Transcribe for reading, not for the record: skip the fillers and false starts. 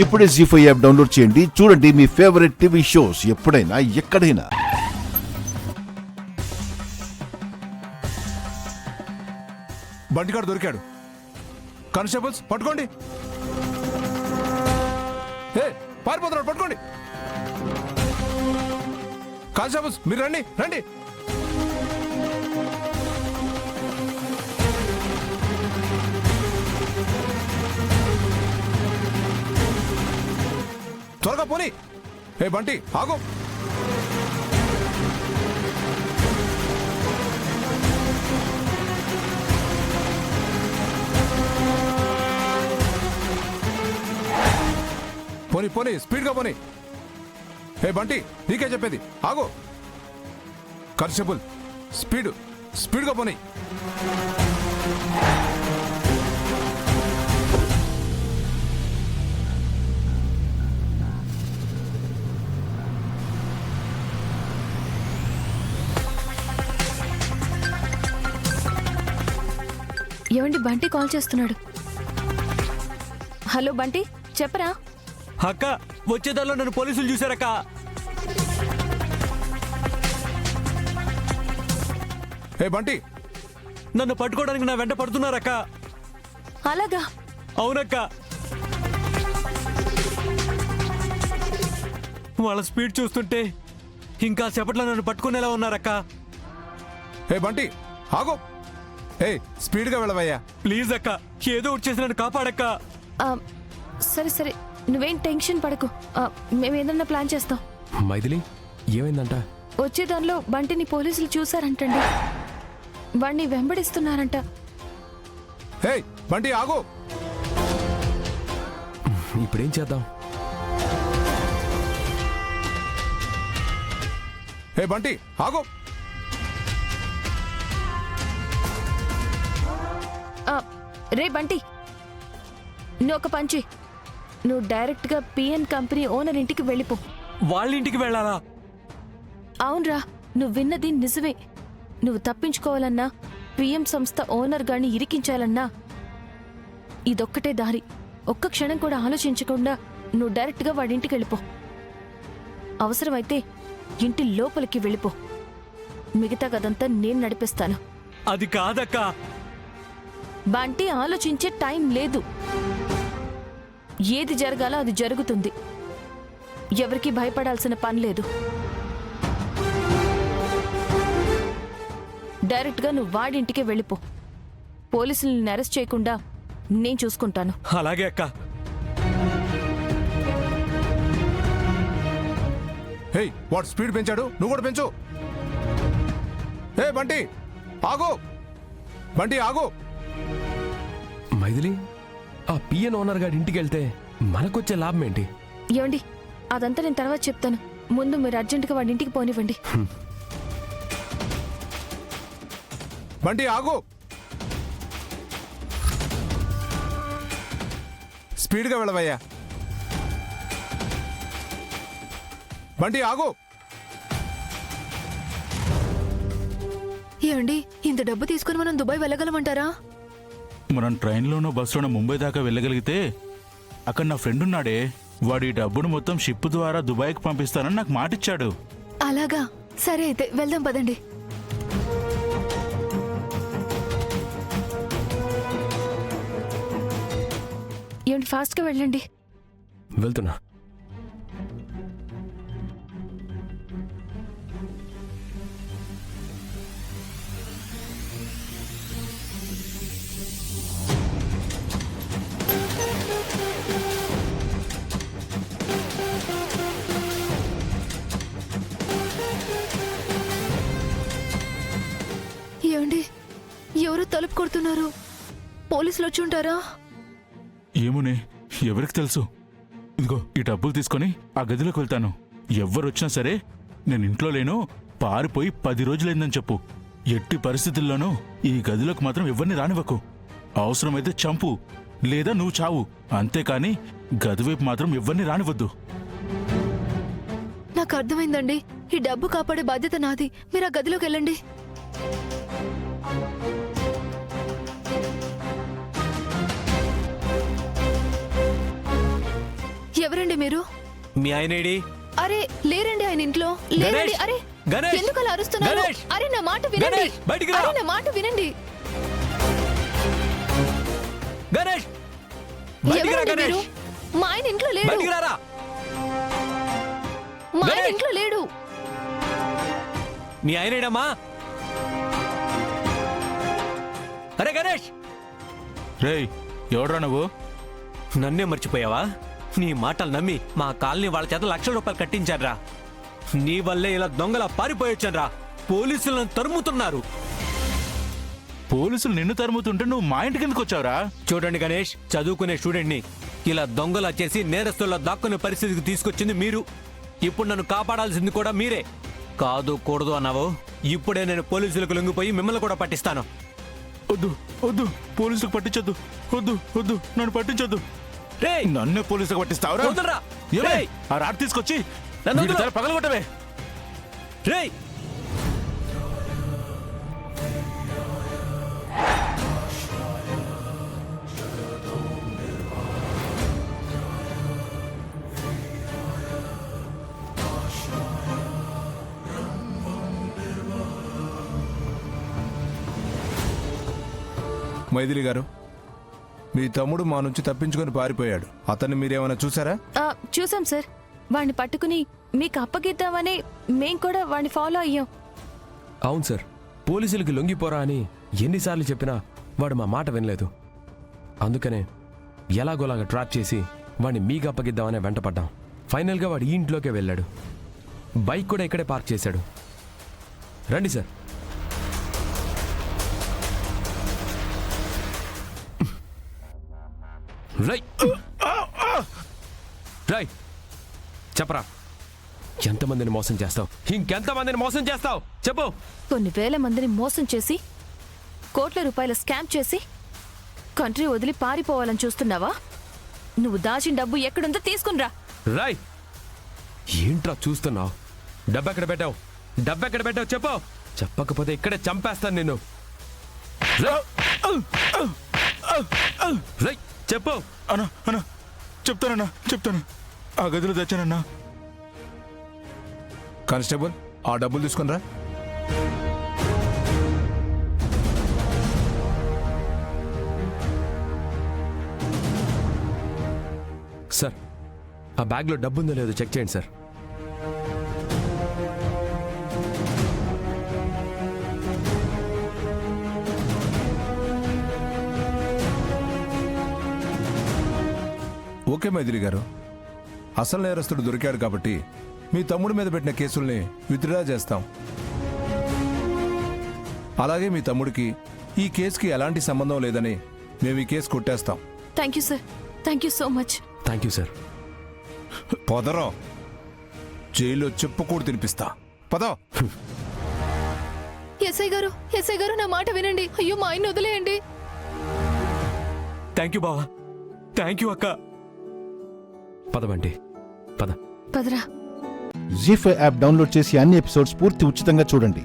ఇప్పుడే జీ5 app download చేయండి. చూడండి మీ ఫేవరెట్ టీవీ షోస్ ఎప్పుడైనా ఎక్కడైనా. బంటిగాడు దొరికాడు. కానిస్టేబుల్స్ పట్టుకోండి. పారిపోతున్నాడు, పట్టుకోండి. కానిస్టేబుల్స్ మీరు రండి రండి. త్వరగా పోనీ. బంటి ఆగు. పోనీ పోనీ, స్పీడ్గా పోనీ. బంటి నీకే చెప్పేది, ఆగు. కానిస్టేబుల్ స్పీడ్గా పోనీ. ఏమండి, బంటి కాల్ చేస్తున్నాడు. హలో బంటి, చెప్పరా. అక్క, వచ్చేదారిలో నన్ను పోలీసులు చూశారక్క. బంటి నన్ను పట్టుకోవడానికి నా వెంట పడుతున్నారక్క. అలాగా? అవునక్క. వాళ్ళ స్పీడ్ చూస్తుంటే ఇంకా సేపట్లో నన్ను పట్టుకునేలా ఉన్నారక్క. బంటి ఆగు. స్పీడ్గా వెళ్ళవయ్యా. ప్లీజ్ అక్క, ఏదో ఒకటి చేసి నన్ను కాపాడక్క. సరే సరే, నువ్వేం టెన్షన్ పడకు. మేము ఏదన్నా ప్లాన్ చేస్తాం. మైథిలి, ఏమైందంట? వచ్చే దానిలో బంటిని పోలీసులు చూసారంటండి. వాణ్ణి వెంబడిస్తున్నారంట. బంటి ఆగు. ఇప్పుడేం చేద్దాం? బంటి ఆగు. రే బంటి, నువ్వు ఒక పంచి. నువ్వు డైరెక్ట్గా పిఎన్ కంపెనీ ఓనర్ ఇంటికి వెళ్ళిపో. వాళ్ళ ఇంటికి వెళ్ళాలా? అవునరా, నువ్వు విన్నది నిజమే. నువ్వు తప్పించుకోవాలన్నా, పిఎం సంస్థ ఓనర్ గాని ఇరికించాలన్నా ఇదొక్కటే దారి. ఒక్క క్షణం కూడా ఆలోచించకుండా నువ్వు డైరెక్ట్గా వాడింటికి వెళ్ళిపో. అవసరమైతే ఇంటి లోపలికి వెళ్ళిపో. మిగతా గదంతా నేను నడిపిస్తాను. అది కాదక్క. బంటి, ఆలోచించే టైం లేదు. ఏది జరగాలో అది జరుగుతుంది. ఎవరికి భయపడాల్సిన పని లేదు. డైరెక్ట్గా నువ్వు వాడింటికే వెళ్ళిపో. పోలీసులను అరెస్ట్ చేయకుండా నేను చూసుకుంటాను. అలాగే అక్క. వాడు స్పీడ్ పెంచాడు, నువ్వు కూడా పెంచు. బంటి ఆగు. బంటి ఆగు. మైథిలి, ఆ పిఎన్ ఓనర్ గారి ఇంటికి వెళ్తే మనకొచ్చే లాభం ఏంటి? ఏమండి, అదంతా నేను తర్వాత చెప్తాను. ముందు మీరు అర్జెంటుగా వాడి ఇంటికి పోనివ్వండి. బంటి ఆగు. స్పీడ్గా వెళ్ళవయ్యా. బంటి ఆగు. ఏమండి, ఇంత డబ్బు తీసుకుని మనం దుబాయ్ వెళ్ళగలమంటారా? మనం ట్రైన్లోనో బస్సులోనో ముంబై దాకా వెళ్ళగలిగితే అక్కడ నా ఫ్రెండ్ ఉన్నాడే, వాడు ఈ డబ్బును మొత్తం షిప్ ద్వారా దుబాయ్కి పంపిస్తానని నాకు మాటిచ్చాడు. అలాగా? సరే అయితే వెళ్దాం పదండి. ఏమండి, ఫాస్ట్గా వెళ్ళండి. వెళ్తున్నా. ఏమండి, ఎవరు తలుపు కొడుతున్నారు? పోలీసులు వచ్చి ఉంటారా? ఏమునే, ఎవరికి తెలుసు. ఇదిగో ఈ డబ్బులు తీసుకొని ఆ గదిలోకి వెళ్తాను. ఎవ్వరొచ్చినా సరే నేను ఇంట్లో లేను, పారిపోయి 10 రోజులైందని చెప్పు. ఎట్టి పరిస్థితుల్లోనూ ఈ గదిలోకి మాత్రం ఎవరిని రానివ్వకు. అవసరమైతే చంపు, లేదా నువ్వు చావు. అంతేకాని గదివైపు మాత్రం ఎవరిని రానివ్వద్దు. నాకు అర్థమైందండి. ఈ డబ్బు కాపాడే బాధ్యత నాది. మీరు ఆ గదిలోకి వెళ్ళండి. ఎవరండి మీరు? మీ ఆయన ఏడి? అరే లేరండి ఆయన ఇంట్లో లేరండి. గణేష్! అరే గణేష్! ఎందుకు అలా అరుస్తున్నారు? గణేష్! అరే నా మాట వినండి. గణేష్, బయటికి రా! అరే నా మాట వినండి. గణేష్ బయటికి రా ఎవరండి గణేష్! మీరు? మా ఆయన ఇంట్లో లేడు. బయటికి రారా! మా ఆయన గణేష్! ఇంట్లో లేడు. మీ ఆయన ఏడమ్మా? అరే గణేష్! రేయ్ ఎవడ్రా నువ్వు? నన్నే మర్చిపోయావా? నీ మాటలు నమ్మి మా కాలనీ వాళ్ళ చేత లక్షల రూపాయలు కట్టించాడ్రా. నీ వల్లే ఇలా దొంగలా పారిపోయొచ్చాన్రా. పోలీసులను తరుముతున్నారు. పోలీసులు నిన్ను తరుముతుంటే నువ్వు మా ఇంటికి ఎందుకు వచ్చావురా? చూడండి గణేష్, చదువుకునే స్టూడెంట్ని ఇలా దొంగలా చేసి నేరస్తుల్లో దాక్కునే పరిస్థితికి తీసుకొచ్చింది మీరు. ఇప్పుడు నన్ను కాపాడాల్సింది కూడా మీరే. కాదు కూడదు అన్నావు, ఇప్పుడే నేను పోలీసులకు లొంగిపోయి మిమ్మల్ని కూడా పట్టిస్తాను. వద్దు వద్దు, పోలీసులకు పట్టించొద్దు. వద్దు వద్దు, నన్ను పట్టించొద్దు. రేయ్ నన్నే పోలీసులకు పట్టిస్తావురా? వదలరా! ఏమే? రేయ్! ఆ రాడ్ తీసుకొచ్చి నన్ను వీడి వదలు! తల పగలగొట్టవే. రేయ్ మైథిలి గారు, మీ తమ్ముడు మా నుంచి తప్పించుకొని పారిపోయాడు. అతన్ని మీరేమైనా చూసారా? చూసాం సార్. వాణ్ణి పట్టుకుని మీకు అప్పగిద్దామని మేం కూడా వాణ్ణి ఫాలో అయ్యాం. అవును సార్, పోలీసులకి లొంగిపోరా అని ఎన్నిసార్లు చెప్పినా వాడు మా మాట వినలేదు. అందుకనే ఎలాగోలాగా ట్రాప్ చేసి వాడిని మీకు అప్పగిద్దామనే వెంటపడ్డాం. ఫైనల్గా వాడు ఈ ఇంట్లోకే వెళ్ళాడు. బైక్ కూడా ఇక్కడే పార్క్ చేశాడు. రండి సార్. రై రై చెప్పరా, ఎంతమందిని మోసం చేస్తావు? ఇంకెంతమందిని మోసం చేస్తావు చెప్పు. కొన్ని వేల మందిని మోసం చేసి కోట్ల రూపాయల స్కామ్ చేసి కంట్రీ వదిలి పారిపోవాలని చూస్తున్నావా? నువ్వు దాచిన డబ్బు ఎక్కడుందో తీసుకునిరా. రాయ్, ఏంట్రా చూస్తున్నావు? డబ్బెక్కడ పెట్టావు? డబ్బెక్కడ పెట్టావు చెప్పు. చెప్పకపోతే ఇక్కడే చంపేస్తాను నిన్ను. రై చెప్పు. అన్నా అన్నా, చెప్తానన్నా చెప్తాను. ఆ గదిలో తెచ్చానన్నా. కానిస్టేబుల్, ఆ డబ్బులు తీసుకునిరా. సార్, ఆ బ్యాగ్లో డబ్బు ఉందో లేదో చెక్ చేయండి సార్. ఓకే మైథిలి గారు, అసలు నేరస్తుడు దొరికాడు కాబట్టి మీ తమ్ముడి మీద పెట్టిన కేసుల్ని విత్డ్రా చేస్తాం. అలాగే మీ తమ్ముడికి ఈ కేసుకి ఎలాంటి సంబంధం లేదని మేము ఈ కేసు కొట్టేస్తాం. Thank you sir. Thank you so much. Thank you sir. పదరా, జైల్లో చెప్పుకూడు తినిపిస్తా. పదో. ఎస్ఐ గారు నా మాట వినండి. అయ్యో మా ఆయన వదిలేయండి. థ్యాంక్ యూ బావా. థ్యాంక్ యూ అక్క. పదవండి, పద. పదరా. జీ5 యాప్ డౌన్లోడ్ చేసి అన్ని ఎపిసోడ్స్ పూర్తి ఉచితంగా చూడండి.